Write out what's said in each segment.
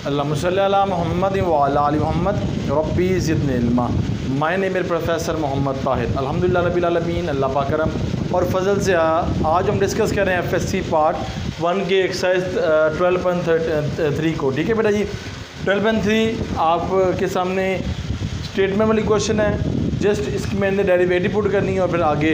अल्लाहुम्मा सल्ली अला मुहम्मद व अला आलि मुहम्मद रब्बी ज़िदनी इल्मा। My name is professor Mohammad Tahir. अल्हम्दुलिल्लाह रब्बिल आलमीन, अल्लाह पाक करम और फजल से आज हम डिस्कस कर रहे हैं FSC पार्ट 1 के एक्सरसाइज 12.3 को। ठीक है बेटा जी, 12.3 आपके सामने स्टेटमेंट वाली क्वेश्चन है। जस्ट इसकी मैंने डेरिवेटिव पुट करनी है और फिर आगे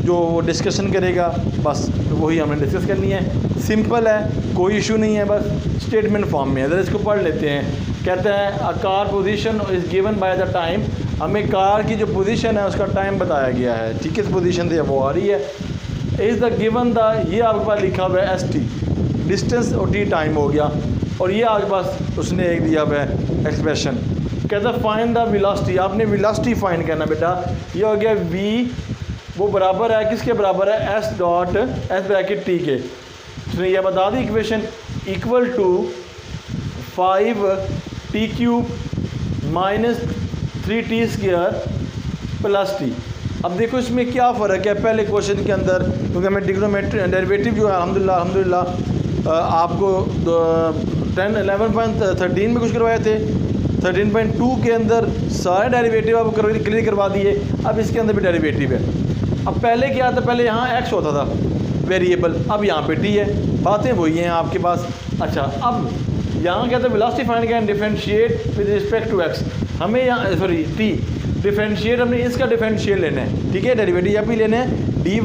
जो डिस्कशन करेगा बस वही हमने डिस्कस करनी है। सिंपल है, कोई इशू नहीं है, बस स्टेटमेंट फॉर्म में है। अगर इसको पढ़ लेते हैं, कहते हैं a car position is given by the time. हमें कार की जो पोजीशन है उसका टाइम बताया गया है। ठीक है, किस पोजीशन से वो आ रही है। इज़ द गिवन द, ये आपके पास लिखा हुआ है ST डिस्टेंस और T टाइम हो गया, और ये आपके पास उसने एक दिया हुआ है एक्सप्रेशन। कहता है फाइंड द वेलोसिटी, आपने वेलोसिटी फाइंड करना बेटा। ये हो गया V, वो बराबर है किसके बराबर है, S dot S bracket T के। उसने यह बता दी equation equal to 5t cube minus 3t square plus T। अब देखो इसमें क्या फ़र्क है पहले क्वेश्चन के अंदर, क्योंकि हमें ट्रिग्नोमेट्री डेरिवेटिव जो है अल्हम्दुलिल्लाह आपको 11.13 में कुछ करवाए थे। 13.2 के अंदर सारे डेरिवेटिव आप क्लियर करवा दिए। अब इसके अंदर भी डेरिवेटिव है। अब पहले क्या था, पहले यहाँ x होता था वेरिएबल, अब यहाँ पे t है। बातें वही हैं आपके पास। अच्छा, अब यहाँ क्या था, velocity find can differentiate with respect to x। हमें यहाँ सॉरी t डिफरेंशिएट, हमने इसका डिफरेंशिएट लेना है। ठीक है, डेरिवेटिव यहाँ भी लेना है। dy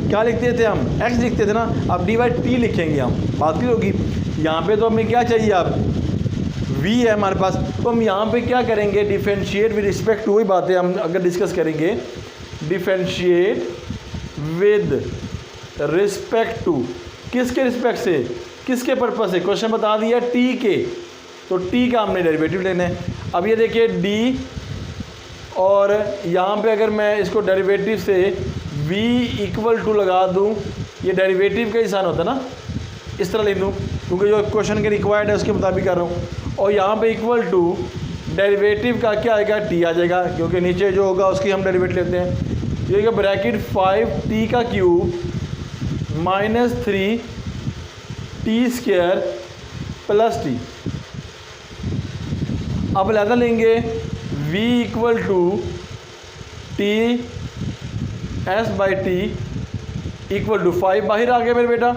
क्या लिखते थे हम, x लिखते थे ना, अब dy t लिखेंगे हम, बात क्लियर होगी। यहाँ पे तो हमें क्या चाहिए, अब v है हमारे पास, तो हम यहाँ पे क्या करेंगे, डिफरेंशिएट विद रिस्पेक्ट टू, वही बातें हम अगर डिस्कस करेंगे। डिफरेंशिएट विद रिस्पेक्ट टू, किसके रिस्पेक्ट से, किसके पर्पस से, क्वेश्चन बता दिया t के, तो t का हमने डेरिवेटिव लेना है। अब ये देखिए d, और यहाँ पे अगर मैं इसको डेरिवेटिव से v इक्वल टू लगा दूँ, ये डेरिवेटिव का ही साइन होता है ना, इस तरह लिख दूँ क्योंकि जो क्वेश्चन के रिक्वायर्ड है उसके मुताबिक कर रहा हूँ। और यहाँ पे इक्वल टू डेरिवेटिव का क्या आएगा, t आ जाएगा, क्योंकि नीचे जो होगा उसकी हम डेरिवेटिव लेते हैं। ये ब्रैकेट 5t का cube minus 3t square plus t। अब लहदा लेंगे v equal to t s by t equal to 5 बाहर आ गया मेरे बेटा।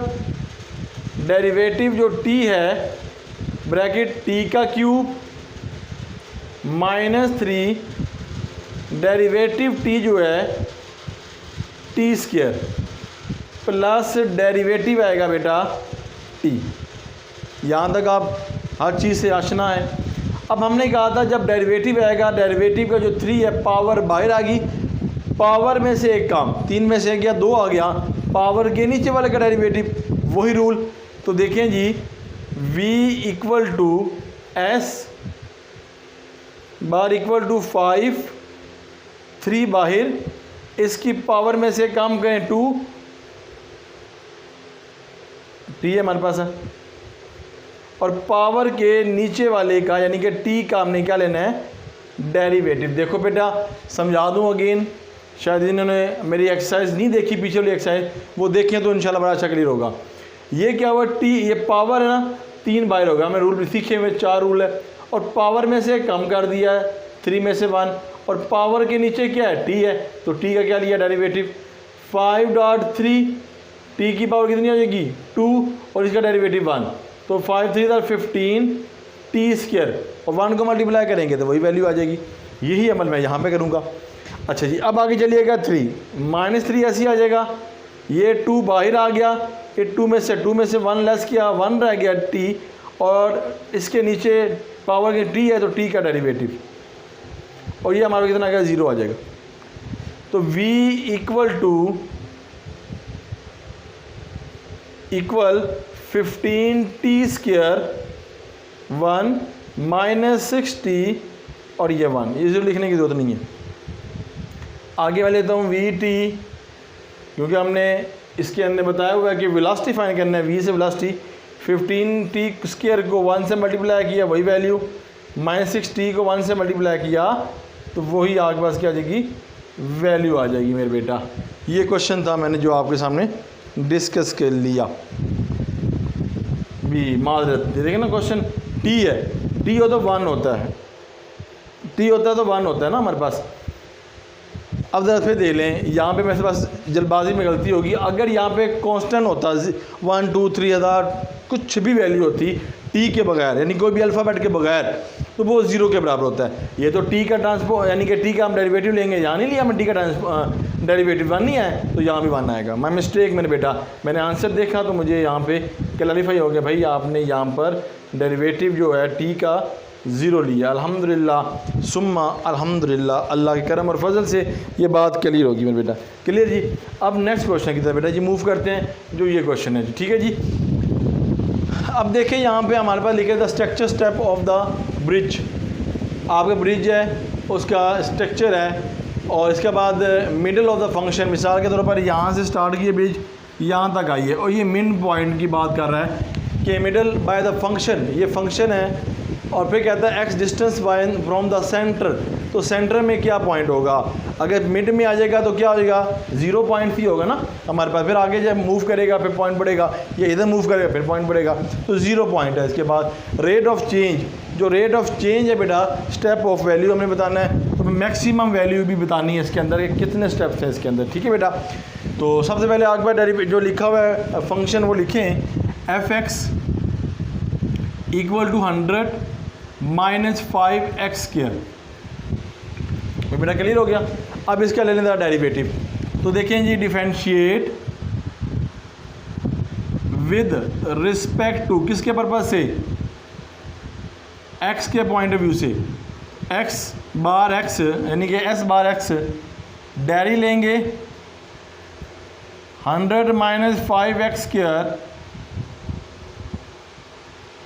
डेरिवेटिव जो t है ब्रैकेट t का क्यूब माइनस 3 डेरिवेटिव t जो है t स्क्वायर प्लस डेरिवेटिव आएगा बेटा t। यहाँ तक आप हर चीज़ से आशना है। अब हमने कहा था जब डेरिवेटिव आएगा, डेरिवेटिव का जो 3 है पावर बाहर आ गई, पावर में से एक काम, 3 में से गया 2 आ गया, पावर के नीचे वाले का डेरिवेटिव, वही रूल। तो देखें जी, v equal to s bar equal to 5, 3 बाहर, इसकी पावर में से काम करें 2, t है हमारे पास है, और पावर के नीचे वाले का यानी कि t का हमने क्या लेना है, डेरिवेटिव। देखो बेटा समझा दूँ अगेन, शायद इन्होंने मेरी एक्सरसाइज नहीं देखी, पीछे वाली एक्सरसाइज, वो देखें तो इंशाल्लाह बड़ा अच्छा क्लियर होगा। ये क्या हुआ, t, ये पावर है ना, 3 बाहर होगा, हमें रूल सीखे हुए 4 रूल है, और पावर में से कम कर दिया है 3 में से 1, और पावर के नीचे क्या है, t है, तो t का क्या लिया डेरिवेटिव 5.3, t की पावर कितनी हो जाएगी 2, और इसका डेरिवेटिव 1, तो 5 3 15 t स्क्वायर, और 1 को मल्टीप्लाई करेंगे तो वही वैल्यू आ जाएगी। यही अमल मैं यहाँ पे करूँगा। अच्छा जी, अब आगे चलिएगा 3 माइनस 3 ऐसे आ जाएगा, ये 2 बाहर आ गया, ये 2 में से 1 लेस किया, 1 रह गया t, और इसके नीचे पावर के t है तो t का डेरिवेटिव, और ये हमारा कितना आ गया 0 आ जाएगा। तो v equal 15t square 1 minus 6t, और ये 1, ये 0 लिखने की ज़रूरत नहीं है। आगे वाले लेता हूँ vt, क्योंकि हमने इसके अंदर बताया हुआ है कि वेलोसिटी फाइंड करना है, v से वेलोसिटी, 15t स्क्वायर को 1 से मल्टीप्लाई किया वही वैल्यू, माइनस 6t को 1 से मल्टीप्लाई किया तो वही आपके पास क्या आ जाएगी, वैल्यू आ जाएगी मेरे बेटा। ये क्वेश्चन था मैंने जो आपके सामने डिस्कस कर लिया। भी माजरत देखें ना, क्वेश्चन टी है, टी हो तो 1 होता है, टी होता है तो 1 होता है ना हमारे पास। अब ज़रा फिर देख लें, यहाँ पे मेरे पास जल्दबाजी में गलती होगी, अगर यहाँ पे कांस्टेंट होता 1 2 3 हज़ार कुछ भी वैल्यू होती टी के बगैर, यानी कोई भी अल्फ़ाबेट के बगैर, तो वो 0 के बराबर होता है। ये तो टी का ट्रांसपो यानी कि टी का हम डेरिवेटिव लेंगे, यहाँ नहीं लिया हमने टी का डेरिवेटिव 1 नहीं है, तो यहाँ भी 1 आएगा। माय मिस्टेक मेरे बेटा, मैंने आंसर देखा तो मुझे यहाँ पे क्लैरिफाई हो गया, भाई आपने यहाँ पर डेरिवेटिव जो है टी का 0 लिया। अल्हम्दुलिल्लाह सुम्मा अल्हम्दुलिल्लाह, अल्लाह के करम और फजल से ये बात क्लियर होगी मेरे बेटा। क्लियर जी। अब नेक्स्ट क्वेश्चन की तरफ बेटा जी मूव करते हैं, जो ये क्वेश्चन है, ठीक है जी। अब देखें यहाँ पे हमारे पास लिखे the structure step of the bridge. आपका ब्रिज है, उसका स्ट्रक्चर है, और इसके बाद मिडल ऑफ द फंक्शन, मिसाल के तौर पर यहाँ से स्टार्ट किए ब्रिज, यहाँ तक आई है, और ये मिड पॉइंट की बात कर रहा है कि मिडल बाय द फंक्शन, ये फंक्शन है, और फिर कहता है x distance by from the centre, तो सेंटर में क्या पॉइंट होगा, अगर मिड में आ जाएगा तो क्या हो जाएगा 0 पॉइंट ही होगा ना हमारे पास। फिर आगे जब मूव करेगा फिर पॉइंट बढ़ेगा, या इधर मूव करेगा फिर पॉइंट बढ़ेगा, तो 0 पॉइंट है। इसके बाद रेट ऑफ चेंज, जो रेट ऑफ चेंज है बेटा स्टेप ऑफ वैल्यू हमने बताना है, तो मैक्सिमम वैल्यू भी बतानी है इसके अंदर, कितने स्टेप्स हैं इसके अंदर, ठीक है बेटा। तो सबसे पहले आगे बार डेरिवेटिव जो लिखा हुआ है फंक्शन वो लिखें, f(x) equal to 100 minus 5x²। बेटा क्लियर हो गया। अब इसका ले लें डेरिवेटिव, तो देखें जी, डिफरेंशिएट विद रिस्पेक्ट टू, किसके पर्पज से, x के पॉइंट ऑफ व्यू से, x बार x यानी कि s बार x, डेरी लेंगे 100 minus 5x²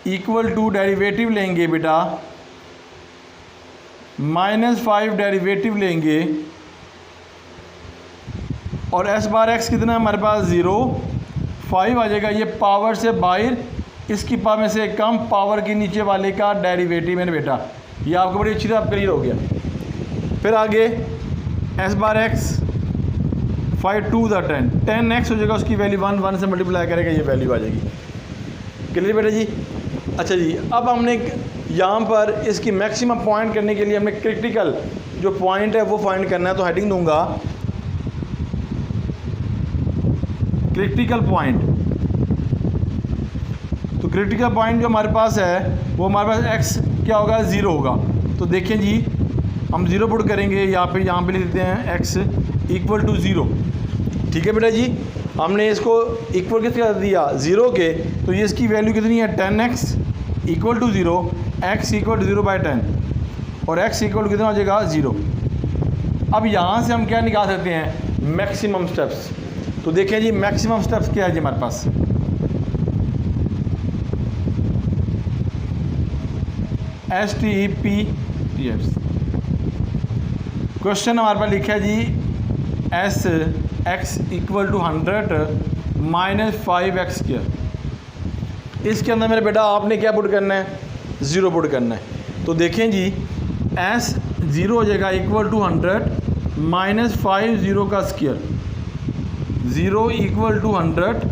equal to derivative लेंगे बेटा -5 डेरिवेटिव लेंगे, और s बार x कितना है हमारे पास 0, 5 आ जाएगा, ये पावर से बाहर, इसकी पावर में से कम पावर के नीचे वाले का डेरिवेटिव है बेटा। ये आपको बड़ी अच्छी तरह क्लियर हो गया। फिर आगे s bar x 5 2 the 10x हो जाएगा, उसकी वैल्यू 1 से मल्टीप्लाई करेगा, ये वैल्यू आ जाएगी। क्लियर बेटा जी। अच्छा जी, अब हमने यहाँ पर इसकी मैक्सिमम पॉइंट करने के लिए हमने क्रिटिकल जो पॉइंट है वो फाइंड करना है, तो हेडिंग दूंगा क्रिटिकल पॉइंट। तो क्रिटिकल पॉइंट जो हमारे पास है वो हमारे पास x क्या होगा 0 होगा। तो देखें जी, हम 0 पुट करेंगे यहाँ पे लिख देते हैं x इक्वल टू 0, ठीक है बेटा जी। हमने इसको इक्वल किसके कर दिया 0 के, तो ये इसकी वैल्यू कितनी है 10x equal to 0, x equal to 0 by 10, और x इक्वल टू कितना हो जाएगा 0। अब यहाँ से हम क्या निकाल सकते हैं, मैक्सिमम स्टेप्स। तो देखें जी, मैक्सिमम स्टेप्स क्या है जी हमारे पास, STEPS। क्वेश्चन हमारे पास लिखा है जी x equal to 100 minus 5x²। इसके अंदर मेरे बेटा आपने क्या पुट करना है, 0 पुट करना है। तो देखें जी, s 0 हो जाएगा इक्वल टू 100 माइनस 5 0 का स्क्वायर, 0 इक्वल टू 100,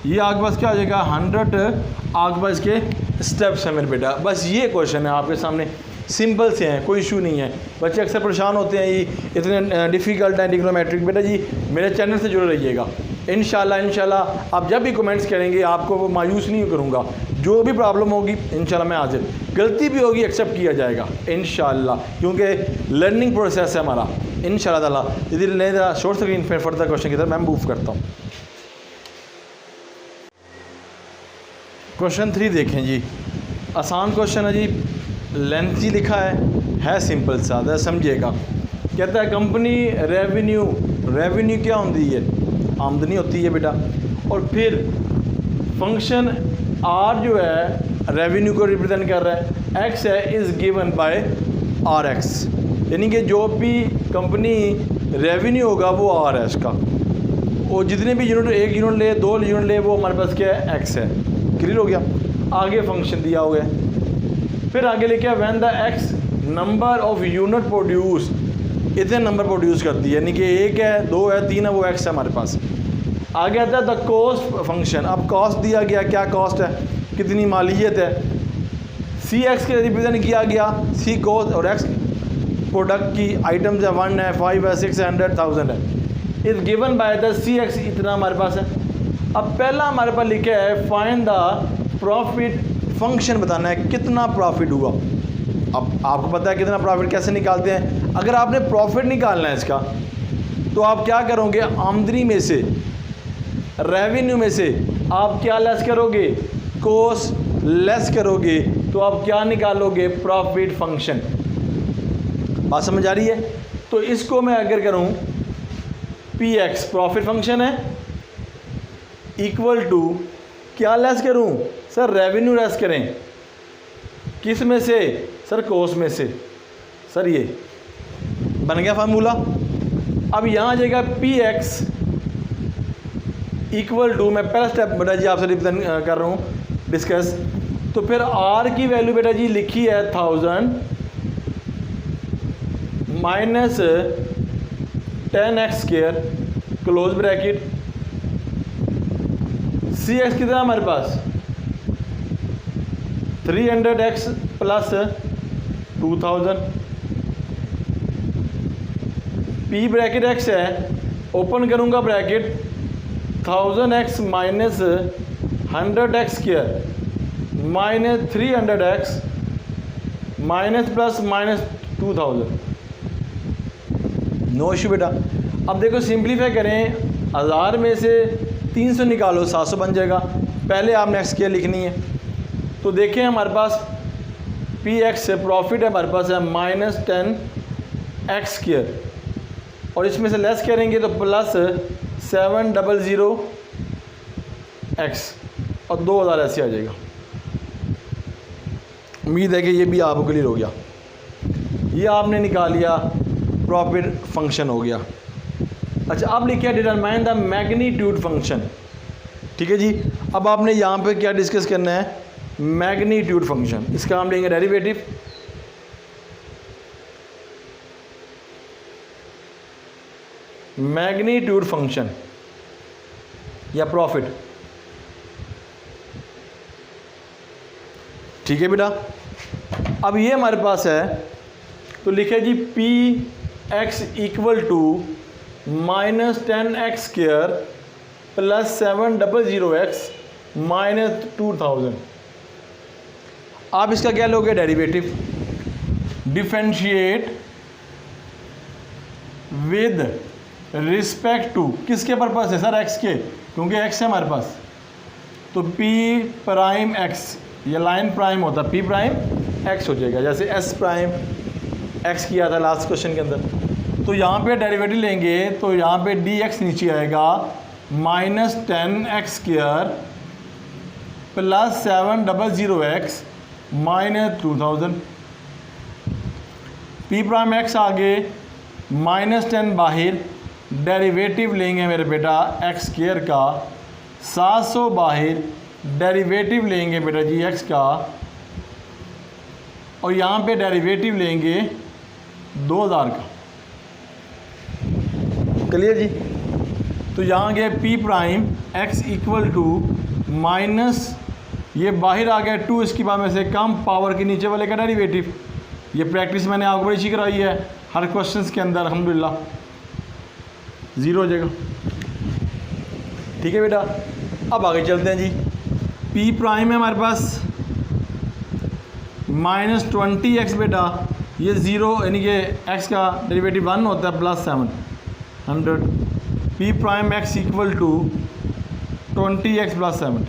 ये आगे पास क्या हो जाएगा 100 आगे पास के स्टेप्स हैं मेरे बेटा। बस ये क्वेश्चन है आपके सामने, सिंपल से हैं, कोई इशू नहीं है। बच्चे अक्सर परेशान होते हैं, ये इतने डिफ़िकल्ट हैं ट्रिग्नोमेट्रिक। बेटा जी मेरे चैनल से जुड़े रहिएगा, इंशाल्लाह आप जब भी कमेंट्स करेंगे आपको वो मायूस नहीं करूँगा। जो भी प्रॉब्लम होगी इंशाल्लाह मैं हाजिर, गलती भी होगी एक्सेप्ट किया जाएगा इंशाल्लाह, क्योंकि लर्निंग प्रोसेस है हमारा इंशाल्लाह ताला। यदि नहीं ज़रा शॉर्ट स्क्रीन पर फर्दर क्वेश्चन की तरफ मैं मूव करता हूँ। क्वेश्चन 3 देखें जी, आसान क्वेश्चन है जी, लेंथी लिखा है सिंपल सा, ज़रा समझिएगा। कहता है कंपनी रेवेन्यू क्या होती है, आमदनी होती है बेटा, और फिर फंक्शन आर जो है रेवेन्यू को रिप्रेजेंट कर रहा है, एक्स है is given by R x, यानी कि जो भी कंपनी रेवेन्यू होगा वो आर है इसका, और जितने भी यूनिट, 1 यूनिट ले 2 यूनिट ले, वो हमारे पास क्या है एक्स है। क्लियर हो गया। आगे फंक्शन दिया हुआ है, फिर आगे लिखा है when the x number of unit produce, इतने नंबर प्रोड्यूस करती है, यानी कि 1 है 2 है 3 है, वो एक्स है हमारे पास। आगे आता है द कॉस्ट फंक्शन। अब कॉस्ट दिया गया, क्या कॉस्ट है, कितनी मालियत है। सी एक्स के रिप्रेजेंट किया गया, सी कॉस्ट और एक्स प्रोडक्ट की आइटम्स है 1 है 5 है 600 1000 है। Is given by the C x, इतना हमारे पास है। अब पहला हमारे पास लिखा है फाइंड द प्रॉफिट फंक्शन, बताना है कितना प्रॉफिट हुआ। अब आपको पता है कितना प्रॉफिट कैसे निकालते हैं। अगर आपने प्रॉफिट निकालना है इसका तो आप क्या करोगे, आमदनी में से, रेवेन्यू में से आप क्या लेस करोगे, कॉस्ट लेस करोगे, तो आप क्या निकालोगे, प्रॉफिट फंक्शन। बात समझ आ रही है। तो इसको मैं अगर करूं पी एक्स प्रॉफिट फंक्शन है इक्वल टू क्या लेस करूं सर, रेवेन्यू लेस करें, किस में से सर, कॉस्ट में से। सर ये बन गया फार्मूला। अब यहाँ आ जाएगा पी एक्स इक्वल टू, मैं पहला स्टेप बेटा जी आपसे रिप्रेजेंट कर रहा हूँ डिस्कस। तो फिर आर की वैल्यू बेटा जी लिखी है 1000 minus 10x square close bracket. C x कितना हमारे पास 300x plus 2000। P bracket x है, ओपन करूंगा bracket 1000x minus 100x square minus 300x minus plus minus 2000। No issue बेटा। अब देखो सिंप्लीफाई करें, 1000 में से 300 निकालो 700 बन जाएगा। पहले आपने एक्स स्क्वायर लिखनी है। तो देखें हमारे पास पी एक्स से प्रॉफिट है, हमारे पास है माइनस 10x स्क्वायर और इसमें से लेस करेंगे तो प्लस 700x और 2000 ऐसे आ जाएगा। उम्मीद है कि ये भी आपको क्लियर हो गया। ये आपने निकाल लिया, प्रॉफिट फंक्शन हो गया। अच्छा अब लिखा है डिटरमाइन द मैग्नीट्यूड फंक्शन। ठीक है जी। अब आपने यहाँ पे क्या डिस्कस करना है, मैग्नीट्यूड फंक्शन। इसका हम लेंगे डेरिवेटिव। मैग्नीट्यूड फंक्शन या प्रॉफिट। ठीक है बेटा। अब ये हमारे पास है तो लिखे जी P x equal to minus 10x square plus 700x minus 2000। आप इसका क्या लोगे, derivative. Differentiate with respect to, किसके पर्पस है सर, x के, क्योंकि x है हमारे पास। तो p प्राइम x, ये लाइन प्राइम होता है, p प्राइम x हो जाएगा, जैसे s प्राइम x किया था लास्ट क्वेश्चन के अंदर। तो यहाँ पे डेरिवेटिव लेंगे तो यहाँ पे dx नीचे आएगा minus 10x square plus 700x minus 2000। p prime x आगे माइनस 10 बाहर, डेरिवेटिव लेंगे मेरे बेटा x स्क्वायर का 700 बाहर, डेरिवेटिव लेंगे बेटा जी x का, और यहाँ पे डेरिवेटिव लेंगे 2000 का। क्लियर जी। तो यहाँ गए p prime x equal to minus, ये बाहर आ गया 2, इसकी बाद में से कम पावर के नीचे वाले का डेरिवेटिव। ये प्रैक्टिस मैंने आपको बड़ी अच्छी कराई है, हर क्वेश्चंस के अंदर अल्हम्दुलिल्लाह 0 हो जाएगा। ठीक है बेटा। अब आगे चलते हैं जी। p प्राइम है हमारे पास माइनस 20x बेटा, ये 0 यानी कि x का डेरिवेटिव 1 होता है plus 700। p prime x equal to 20x plus 7।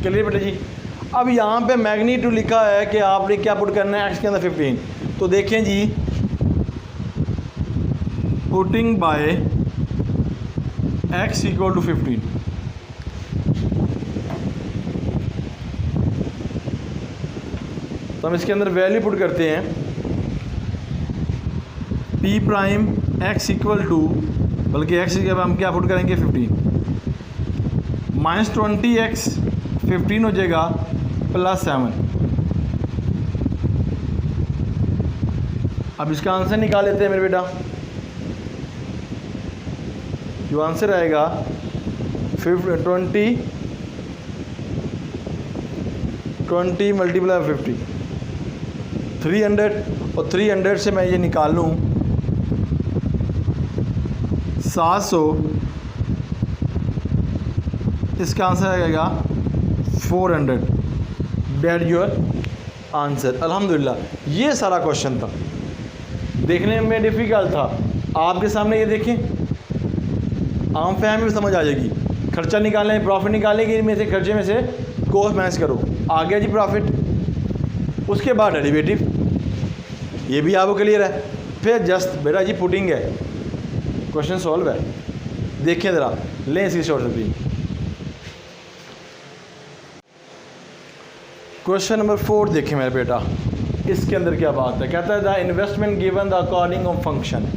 Clear बेटा जी। अब यहाँ पे मैग्नीट्यूड लिखा है कि आपने क्या पुट करना है, x के अंदर 15। तो देखें जी, putting by x equal to 15। तो हम इसके अंदर वैल्यू पुट करते हैं, p prime x equal to, बल्कि x के हम क्या पुट करेंगे 15 माइनस 20x 15 हो जाएगा प्लस 7। अब इसका आंसर निकाल लेते हैं मेरे बेटा। जो आंसर आएगा 20 20 मल्टीप्लाई 50 300, और 300 से मैं ये निकाल लूँ 700, इसका आंसर आएगा 400। That your answer. अल्हम्दुलिल्लाह, ये सारा क्वेश्चन था, देखने में डिफ़िकल्ट था, आपके सामने ये देखें, आम फहमी में समझ आ जाएगी। खर्चा निकालना है, प्रॉफिट निकालने के में से खर्चे में से कॉस्ट माइनस करो, आ गया जी प्रॉफिट। उसके बाद डेरिवेटिव, ये भी आपको क्लियर है। फिर जस्ट बेटा जी पुटिंग है, क्वेश्चन सॉल्व है। देखिए ज़रा, लें इसकी शॉर्ट स्क्रीन। क्वेश्चन नंबर 4 देखें मेरे बेटा, इसके अंदर क्या बात है। कहता है the investment given the according of function.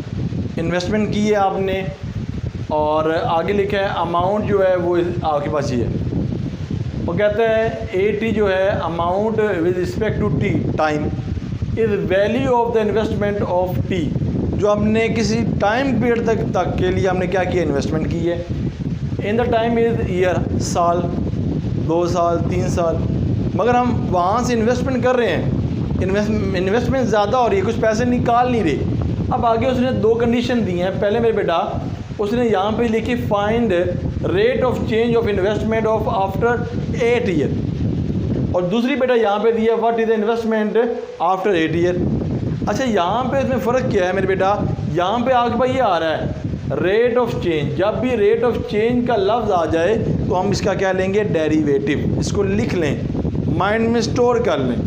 Investment की है आपने और आगे लिखा है अमाउंट जो है वो आपके पास ये है। वो कहता है AT जो है amount with respect to T time is value of the investment of T. जो हमने किसी टाइम पीरियड तक के लिए हमने क्या किया, इन्वेस्टमेंट की है। In the time is year, साल, 2 साल, 3 साल, मगर हम वहाँ से इन्वेस्टमेंट कर रहे हैं, इन्वेस्टमेंट ज़्यादा हो रही है, कुछ पैसे निकाल नहीं रहे। अब आगे उसने 2 कंडीशन दी हैं। पहले मेरे बेटा उसने यहाँ पे लिखी find rate of change of investment of after 8 year, और दूसरी बेटा यहाँ पे दिया what is the investment after 8 year. अच्छा, यहाँ पे इसमें फ़र्क क्या है मेरे बेटा, यहाँ पे आगे भाई ये आ रहा है रेट ऑफ चेंज। जब भी रेट ऑफ चेंज का लफ्ज़ आ जाए तो हम इसका क्या लेंगे, डेरिवेटिव। इसको लिख लें, माइंड में स्टोर कर लें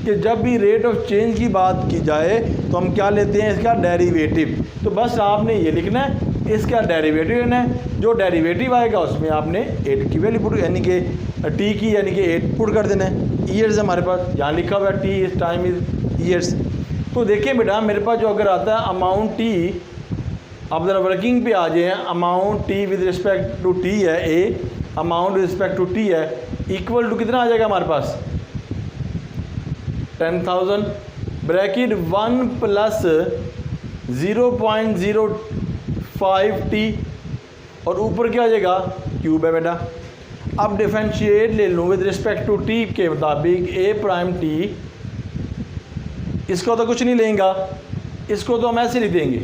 कि जब भी रेट ऑफ चेंज की बात की जाए तो हम क्या लेते हैं, इसका डेरिवेटिव। तो बस आपने ये लिखना है, इसका डेरिवेटिव लेना है। जो डेरिवेटिव आएगा उसमें आपने 8 की वैल्यू पुट, यानी कि टी की यानी कि 8 पुट कर देना है। ईयर्स हमारे पास यहाँ लिखा हुआ है, टी इस टाइम इज ईयर्स। तो देखिए बेटा मेरे पास जो अगर आता है अमाउंट टी, आप ज़रा वर्किंग पे आ जाए, amount T with respect to T है A, amount with respect to T है, इक्वल टू कितना आ जाएगा हमारे पास 10,000 ब्रैकेट 1 प्लस 0.05 टी, और ऊपर क्या आ जाएगा, क्यूब है बेटा। अब डिफरेंशिएट ले लूँ विद रिस्पेक्ट टू टी के मुताबिक ए प्राइम टी, इसको तो कुछ नहीं लेंगे, इसको तो हम ऐसे लिख देंगे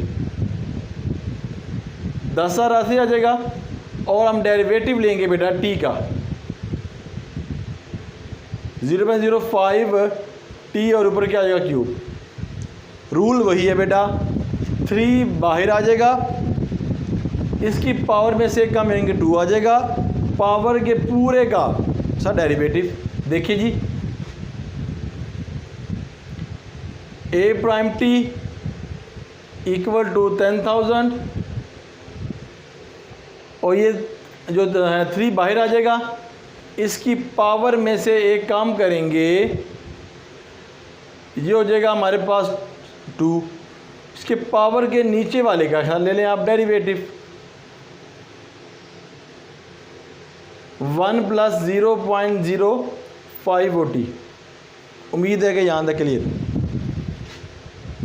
10,000 ऐसे आ जाएगा, और हम डेरिवेटिव लेंगे बेटा टी का 0.05 टी, और ऊपर क्या आ जाएगा क्यूब। रूल वही है बेटा, 3 बाहर आ जाएगा, इसकी पावर में से कम यानी कि 2 आ जाएगा, पावर के पूरे का सा डेरिवेटिव। देखिए जी, A prime T equal to 10,000, और ये जो है 3 बाहर आ जाएगा, इसकी पावर में से एक काम करेंगे, ये हो जाएगा हमारे पास 2, इसके पावर के नीचे वाले का ख्याल ले लें आप, डेरिवेटिव 1 प्लस 0.05 OT। उम्मीद है कि यहाँ तक क्लियर।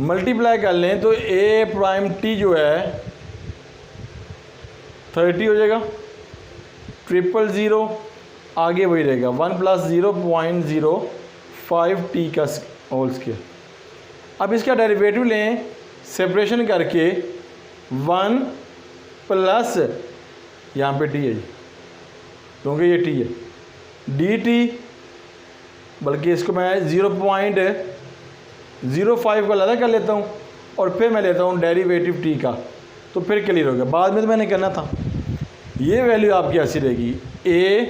मल्टीप्लाई कर लें तो ए प्राइम टी जो है 30 हो जाएगा, 000 आगे वही रहेगा 1 प्लस 0.05 टी का होल स्क्वायर। अब इसका डेरिवेटिव लें सेपरेशन करके 1 प्लस यहाँ पे टी है जी, क्योंकि ये टी है, डी टी, बल्कि इसको मैं 0.05 का अलग कर लेता हूँ, और फिर मैं लेता हूँ डेरिवेटिव टी का, तो फिर क्लियर हो गया। बाद में तो मैंने करना था। ये वैल्यू आपकी ऐसी रहेगी, ए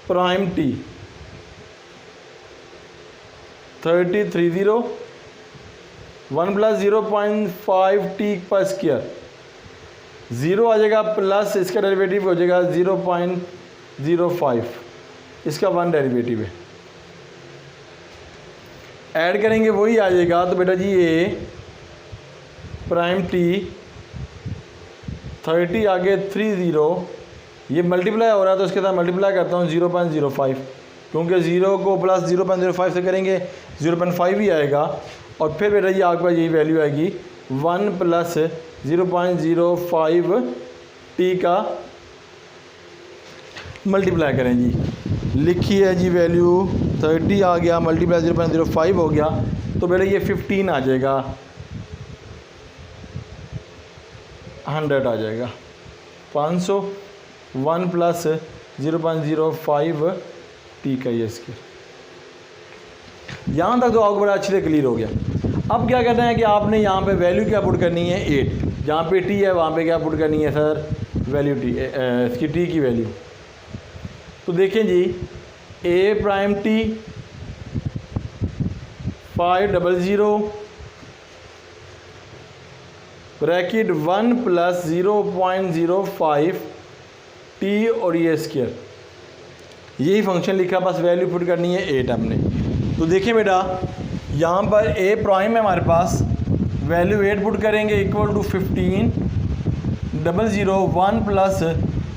प्राइम टी 30 1 प्लस 0.5 टी पर स्क्वायर, 0 आ जाएगा, प्लस इसका डेरिवेटिव हो जाएगा 0.05, इसका 1 डेरिवेटिव है, ऐड करेंगे वही आ जाएगा। तो बेटा जी ये प्राइम टी 30 आगे 30, ये मल्टीप्लाई हो रहा है तो इसके साथ मल्टीप्लाई करता हूँ 0.05, क्योंकि 0 को प्लस 0.05 से करेंगे 0.5 ही आएगा, और फिर बेटा जी आपके पास यही वैल्यू आएगी 1 प्लस 0.05 टी का मल्टीप्लाई करें जी, लिखी है जी वैल्यू 30 आ गया, मल्टीप्लाई 0.05 हो गया, तो बेटा ये 15 आ जाएगा, 100 आ जाएगा, 500 1 प्लस 0.05 टी का ये इसके। यहाँ तक तो आपको बड़ा अच्छे से क्लियर हो गया। अब क्या कहते हैं कि आपने यहाँ पे वैल्यू क्या पुट करनी है 8, जहाँ पे टी है वहाँ पे क्या पुट करनी है सर, वैल्यू टी, इसकी टी की वैल्यू। तो देखें जी, A prime T 500 bracket 1 plus 0.05 T और ये स्क्वायर, यही फंक्शन लिखा, बस वैल्यू पुट करनी है 8 हमने। तो देखिए बेटा, यहाँ पर ए प्राइम है हमारे पास, वैल्यू 8 पुट करेंगे इक्वल टू 15 00 1 प्लस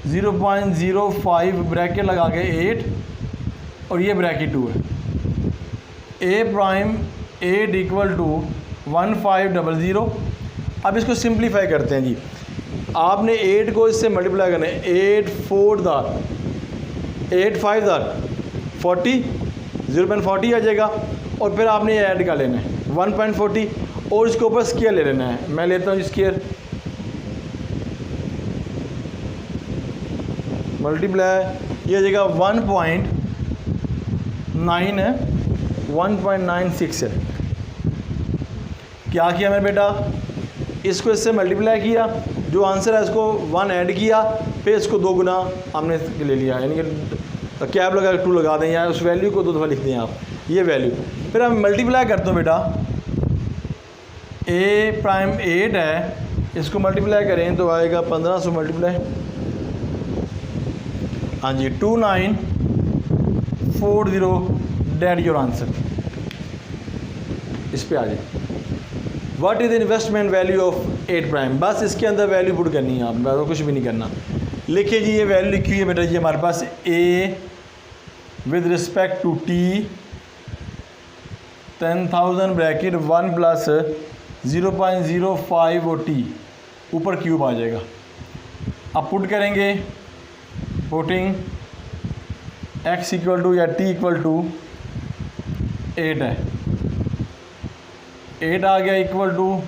0.05 ब्रैकेट लगा के 8 और ये ब्रैकेट 2 है। ए प्राइम 8 इक्वल टू 1500। अब इसको सिंप्लीफाई करते हैं जी, आपने 8 को इससे मल्टीप्लाई करना है, 8 4 8 5 40, 0.40 आ जाएगा, और फिर आपने ये ऐड कर लेना है 1.40 और इसके ऊपर स्क्वायर ले लेना है। मैं लेता हूँ स्क्वायर, मल्टीप्लाई, ये आ जाएगा 1.9 है, 1.96 है। क्या किया मैंने बेटा, इसको इससे मल्टीप्लाई किया, जो आंसर है इसको 1 ऐड किया, फिर इसको 2 गुना हमने ले लिया, यानी कि कैप लगा 2 लगा दें या उस वैल्यू को 2 दफ़ा लिख दें आप, ये वैल्यू। फिर हम मल्टीप्लाई करते हो बेटा, ए प्राइम 8 है, इसको मल्टीप्लाई करें तो आएगा 1500 मल्टीप्लाई, हाँ जी 2940, डेट योर आंसर। इस पे आ जाए, what is the investment value of 8 prime, बस इसके अंदर वैल्यू पुट करनी है, आप तो कुछ भी नहीं करना। लिखिए जी, ये वैल्यू लिखी हुई है बेटा जी हमारे पास, A with respect to T 10,000 bracket 1 plus 0.05 और टी, ऊपर क्यूब आ जाएगा। अब पुट करेंगे, पुटिंग x इक्वल टू या t इक्वल टू 8 है, 8 आ गया इक्वल टू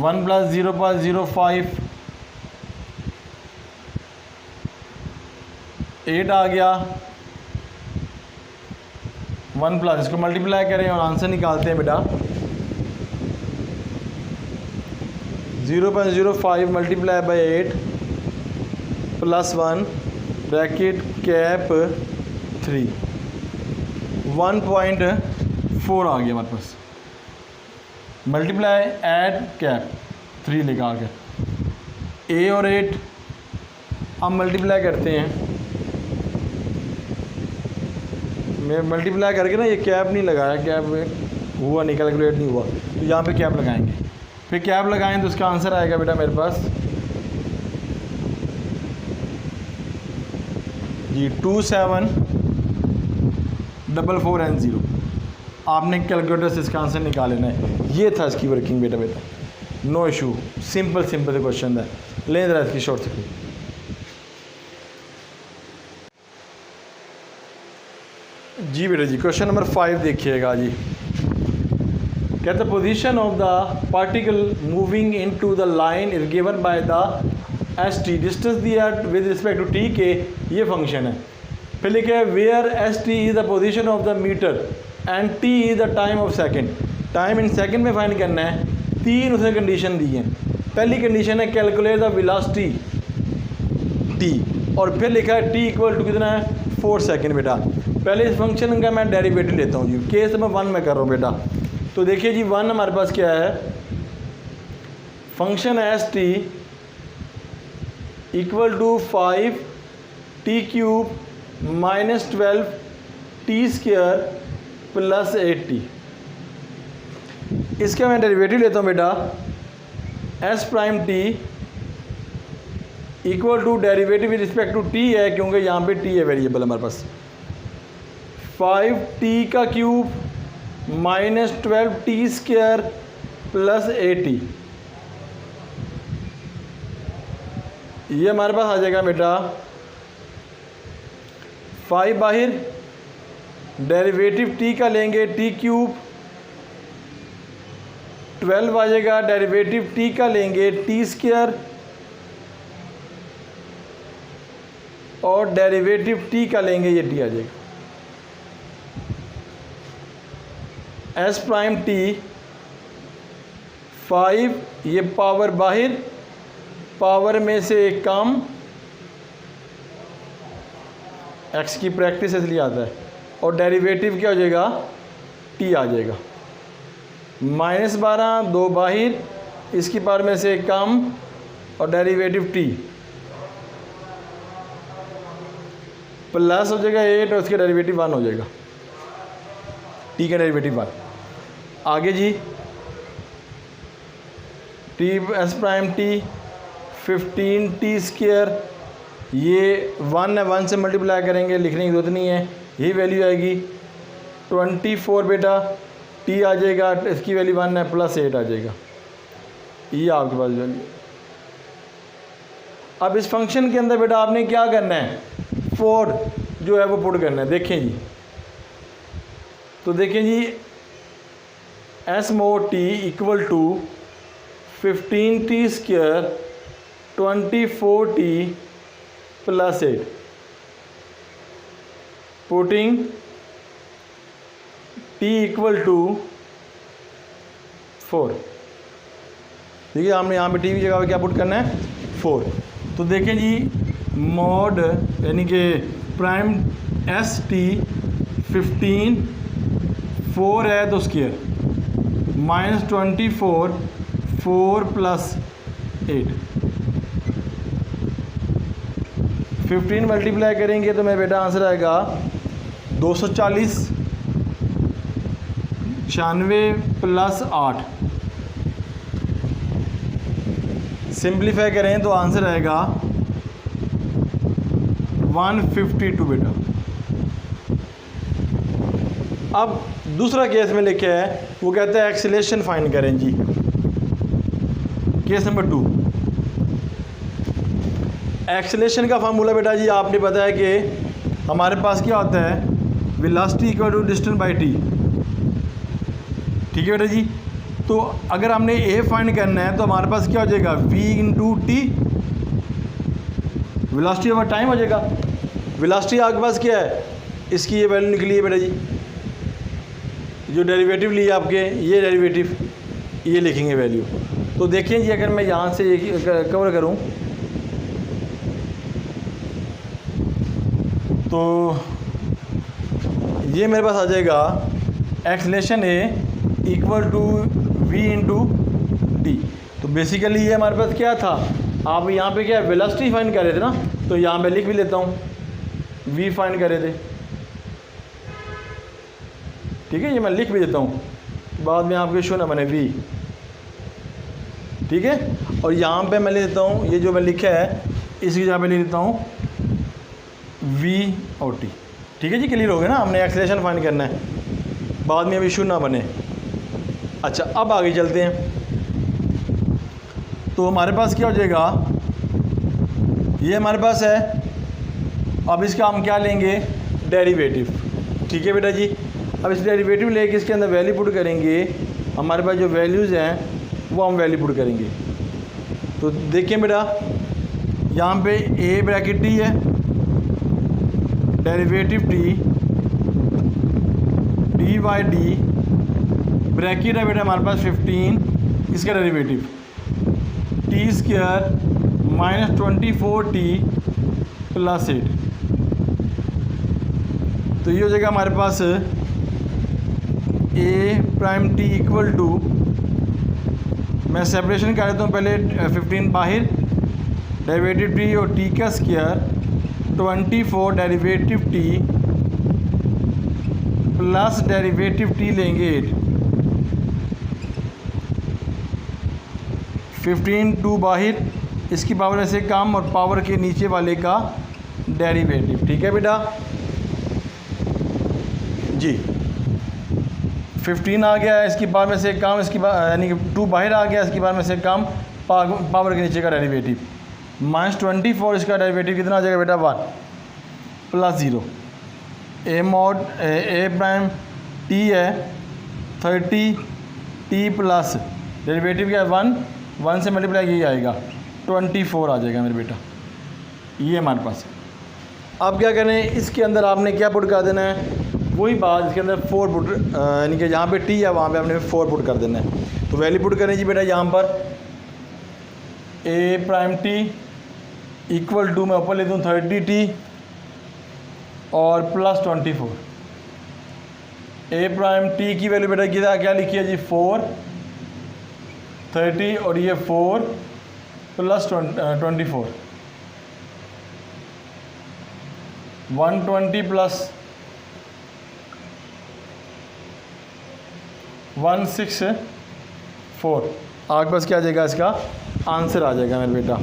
1 प्लस 0.05, 8 आ गया 1 प्लस, इसको मल्टीप्लाई करें और आंसर निकालते हैं बेटा, 0.05 multiply by 8 plus 1 bracket cap 3, 1.4 आ गया हमारे पास, मल्टीप्लाई ऐड कैप 3 लगा के, ए और 8 हम मल्टीप्लाई करते हैं, मैं मल्टीप्लाई करके ना ये कैप नहीं लगाया, कैप हुआ नहीं, कैलकुलेट नहीं हुआ, तो यहाँ पे कैप लगाएंगे, फिर कैप लगाएं तो उसका आंसर आएगा बेटा मेरे पास जी 2744N0। आपने कैलकुलेटर से इसका आंसर निकाल लेना है। ये था इसकी वर्किंग बेटा, नो इशू, सिंपल से क्वेश्चन है। लें ज़रा इसकी शॉर्ट से जी बेटा जी, क्वेश्चन नंबर 5 देखिएगा जी। कहते हैं position of the particle moving into the line is given by the S T, distance दिया विद रिस्पेक्ट टू टी के, ये फंक्शन है। फिर लिखे है where S T is the position of the meter and T is the time of second, time in second में find करना है। 3 उसने कंडीशन दी हैं। पहली कंडीशन है कैलकुलेट द वेलोसिटी टी, और फिर लिखा है टी इक्वल टू कितना है 4 सेकंड। बेटा पहले इस फंक्शन का मैं डेरिवेटिव लेता हूँ जी, केस मैं 1 में कर रहा हूँ बेटा। तो देखिए जी 1 हमारे पास क्या है, function S T equal to 5 T cube minus 12 T square plus 8t। इसका मैं डेरिवेटिव लेता हूँ बेटा, S prime T equal to derivative with respect to T है, क्योंकि यहाँ पे टी है वेरिएबल हमारे पास, 5t का cube minus 12t square plus 8t। ये हमारे पास आ जाएगा बेटा 5 बाहर, डेरिवेटिव टी का लेंगे टी क्यूब, 12 आ जाएगा, डेरिवेटिव टी का लेंगे टी स्क्वायर, और डेरिवेटिव टी का लेंगे ये टी आ जाएगा। एस प्राइम टी 5, ये पावर बाहर, पावर में से कम, एक्स की प्रैक्टिस इसलिए आता है, और डेरिवेटिव क्या हो जाएगा, टी आ जाएगा। -12 2 बाहर, इसकी पावर में से कम, और डेरिवेटिव टी प्लस हो जाएगा 8, और उसके डेरिवेटिव 1 हो जाएगा, टी का डेरिवेटिव 1। आगे G T S prime T 15 T square, ये 1 है, 1 से मल्टीप्लाई करेंगे, लिखने की जरूरत नहीं है, यही वैल्यू आएगी। 24 बेटा टी आ जाएगा, इसकी वैल्यू 1 है, प्लस 8 आ जाएगा, ये आपके पास वैल्यू। अब इस फंक्शन के अंदर बेटा आपने क्या करना है, 4 जो है वो पुट करना है। देखें जी, तो देखें जी, S mod T equal to 15 T square 24 T plus 8, putting T equal to 4। देखिए हमने यहाँ पे टी की जगह पे क्या पुट करना है, 4। तो देखें जी, मॉड यानी कि प्राइम एस टी 15 4 है तो स्क्वायर, -24 4 प्लस 8, 15 मल्टीप्लाई करेंगे तो मेरा बेटा आंसर आएगा 240, 96 प्लस 8, सिंप्लीफाई करें तो आंसर आएगा 152 बेटा। अब दूसरा केस में लिखा है, वो कहता है एक्सेलेरेशन फाइंड करें जी। केस नंबर 2, एक्सेलेरेशन का फार्मूला बेटा जी आपने पता है कि हमारे पास क्या होता है, velocity equal to distance by T. ठीक है बेटा जी, तो अगर हमने ए फाइंड करना है तो हमारे पास क्या हो जाएगा, v into T, velocity over time हो जाएगा। वेलोसिटी आपके पास क्या है, इसकी ये वैल्यू निकली है बेटा जी, जो डेरिवेटिव लिए आपके, ये डेरिवेटिव ये लिखेंगे वैल्यू। तो देखिए जी, अगर मैं यहाँ से ये कवर करूँ तो ये मेरे पास आ जाएगा acceleration A equal to V into T. तो बेसिकली ये हमारे पास क्या था, आप यहाँ पे क्या वेलोसिटी फाइंड कर रहे थे ना, तो यहाँ पे लिख भी लेता हूँ, वी फाइंड कर रहे थे। ठीक है, ये मैं लिख भी देता हूँ, बाद में आपके शो ना बने वी। ठीक है, और यहाँ पे मैं लिख देता हूँ, ये जो मैं लिखा है इसकी जगह पे लिख देता हूँ वी और टी। ठीक है जी, क्लियर हो गया ना, हमने एक्सेलेरेशन फाइंड करना है, बाद में अब इशू ना बने। अच्छा, अब आगे चलते हैं। तो हमारे पास क्या हो जाएगा, ये हमारे पास है, अब इसका हम क्या लेंगे, डेरिवेटिव। ठीक है बेटा जी, अब इस डेरिवेटिव लेके इसके अंदर वैल्यू पुट करेंगे, हमारे पास जो वैल्यूज़ हैं वो हम वैल्यू पुट करेंगे। तो देखिए बेटा, यहाँ पे ए ब्रैकेट टी है, derivative T D by D, bracket है बेटा हमारे पास 15, इसका derivative T square -24 T plus 8। तो ये हो जाएगा हमारे पास ए प्राइम टी इक्वल टू, मैं सेपरेशन कर देता हूँ पहले, 15 बाहर, डेरिवेटिव टी और टी का square 24 derivative T plus derivative T लेंगे 8, 15 2 बाहर, इसकी पावर ऐसे कम और पावर के नीचे वाले का डेरिवेटिव। ठीक है बेटा जी, 15 आ गया, इसकी पावर में से कम, इसकी यानी कि 2 बाहर आ गया, इसकी पावर में से कम, पावर के नीचे का डेरिवेटिव -24, इसका डेरिवेटिव कितना आ जाएगा बेटा 1 plus 0। A mod A prime T है 30 टी प्लस डेरिवेटिव क्या है 1 से मल्टीप्लाई यही आएगा 24 आ जाएगा मेरे बेटा, ये हमारे पास। अब क्या करें, इसके अंदर आपने क्या पुट कर देना है, वही बात, इसके अंदर 4 पुट, यानी कि जहाँ पे टी है वहाँ पे आपने 4 पुट कर देना है। तो वैल्यू पुट करें जी बेटा यहाँ पर ए प्राइम टी इक्वल टू, मैं ऊपर ले दूँ 30 टी और प्लस 24। ए प्राइम टी की वैल्यू बेटा क्या लिखी है जी 4 30 और ये 4 प्लस 24 120 प्लस 164 आपके पास क्या आ जाएगा, इसका आंसर आ जाएगा मेरे बेटा।